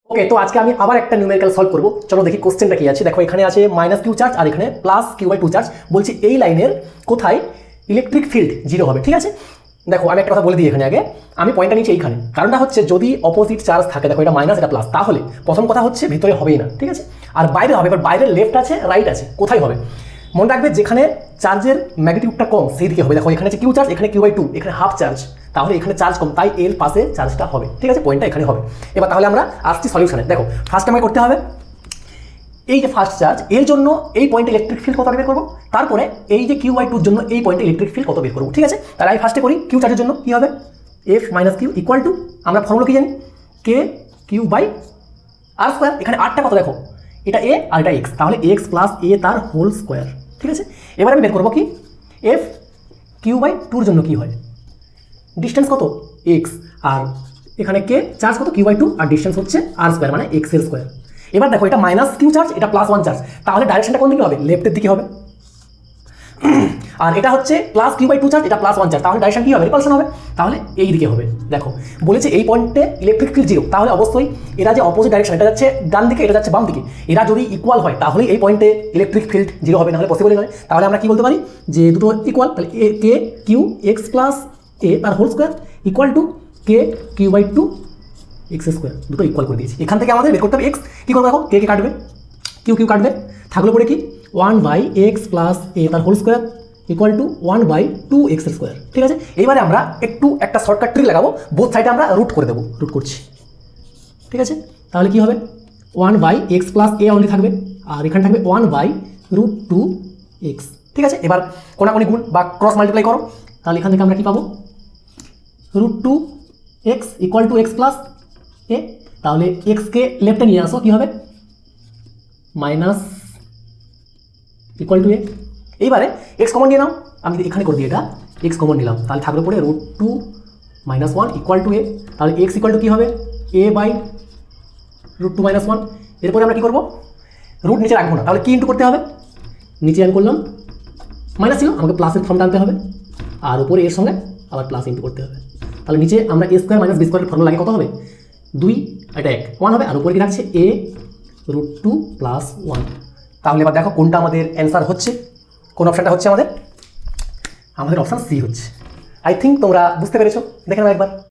ওকে, তো আজকে আমি আবার একটা নিউমেরিক্যাল সলভ করব। চলো দেখি কোশ্চেনটা কি আছে। দেখো এখানে আছে -q চার্জ আর এখানে +q/2 চার্জ। বলছি এই লাইনের কোথায় ইলেকট্রিক ফিল্ড 0 হবে, ঠিক আছে? দেখো আমি একটা কথা বলে দিই এখানে আগে, আমি পয়েন্টটা নিচ্ছি এইখানে। কারণটা হচ্ছে যদি অপোজিট চার্জ থাকে, দেখো এটা মাইনাস এটা প্লাস, তাহলে প্রথম কথা হচ্ছে ভিতরে হবেই না, ঠিক আছে? আর বাইরে হবে, এবার বাইরে লেফট আছে রাইট আছে, কোথায় হবে? মনে রাখবে যেখানে চার্জের ম্যাগনিটিউডটা কম সেই দিকে হবে। দেখো এখানে আছে q চার্জ, এখানে q/2, এখানে হাফ চার্জ, তাহলে এখানে চার্জ কম, তাই এর পাশে চার্জটা হবে, ঠিক আছে? পয়েন্টটা এখানে হবে। এবার তাহলে আমরা আসছি সলিউশনে। দেখো ফার্স্ট আমাকে করতে হবে এই যে ফার্স্ট চার্জ এর জন্য এই পয়েন্টে ইলেকট্রিক ফিল্ড কত বের করবো, তারপরে এই যে q/2 জন্য এই পয়েন্টে ইলেকট্রিক ফিল্ড কত বের করবো, ঠিক আছে? তাহলে আমি ফার্স্টে করি q চার্জের জন্য কি হবে, F - q ইকুয়াল টু, আমরা ফর্মুলা কি জানি, k q/r²। এখানে আরটা কত দেখো, এটা a আর এটা x, তাহলে x + a তার হোল স্কোয়ার, ঠিক আছে? এবার আমি বের করবো কি F q/2 জন্য কি হয়, ডিস্টেন্স কত x, আর এখানে কে চার্জ কত q/2, আর ডিস্টেন্স হচ্ছে r² মানে x এর স্কোয়ার। এবার দেখো এটা -q চার্জ, এটা +1 চার্জ, তাহলে ডাইরেকশনটা কোন দিকে হবে, লেফটের দিকে হবে। আর এটা হচ্ছে +q/2 চার্জ, এটা +1 চার্জ, তাহলে ডাইরেকশন কি হবে, রিপালশন হবে, তাহলে এই দিকে হবে। দেখো বলেছে এই পয়েন্টে ইলেকট্রিক ফিল্ড 0, তাহলে অবশ্যই এরা যে অপোজিট ডাইরেকশন, এটা যাচ্ছে ডান দিকে, এটা যাচ্ছে বাম দিকে, এরা যদি ইকুয়াল হয় তাহলে এই পয়েন্টে ইলেকট্রিক ফিল্ড 0 হবে, না হলে পসিবলই নয়। তাহলে আমরা কি বলতে পারি যে দুটো ইকুয়াল, তাহলে k q x + a তার whole square equal to k q/2 x², দুটো ইকুয়াল করে দিয়েছি। এখান থেকে আমাদের বের করতে হবে x, কি করবো দেখো, কে কাটবে, q কাটবে, থাকলো পরে কি 1/x + a তার whole square equal two 1/2x², ঠিক আছে? এবারে আমরা একটা শর্টকাট ট্রিক লাগাবো, বোথ সাইডে আমরা রুট করে দেবো, রুট করছি, ঠিক আছে? তাহলে কি হবে 1/x + a অনলি থাকবে, আর এখানে থাকবে 1/√2x, ঠিক আছে? এবার কোনাকুনি গুণ বা ক্রস মাল্টিপ্লাই করো, তাহলে এখান থেকে আমরা কি পাবো, √2x equal to x + a, তাহলে x কে লেফটে নিয়ে আসো, কি হবে মাইনাস ইকুয়াল টু a। এইবারে x কমন নিয়ে নাও, আমি এখানে করে দিই এটা, x কমন নিলাম, তাহলে থাকলো পরে √2 - 1 ইকুয়াল টু a, তাহলে x ইকুয়াল টু কী হবে a/√2 - 1। এরপরে আমরা কী করবো, রুট নিচে রাখবো না, তাহলে কি ইন্টু করতে হবে, নিচে আমি করলাম মাইনাস ছিল, আমাকে প্লাসের ফর্মটা আনতে হবে, আর উপরে এর সঙ্গে আবার প্লাস ইন্টু করতে হবে। তাহলে নিচে আমরা a² - b² ফর্মুলা লাগে কত হবে, 2, এটা 1 হবে, আর উপরে কি রাখছে a√2 + 1। তাহলে এবার দেখো কোনটা আমাদের অ্যান্সার হচ্ছে, কোন অপশানটা হচ্ছে আমাদের অপশান সি হচ্ছে। আই থিঙ্ক তোমরা বুঝতে পেরেছো, দেখে নাও একবার।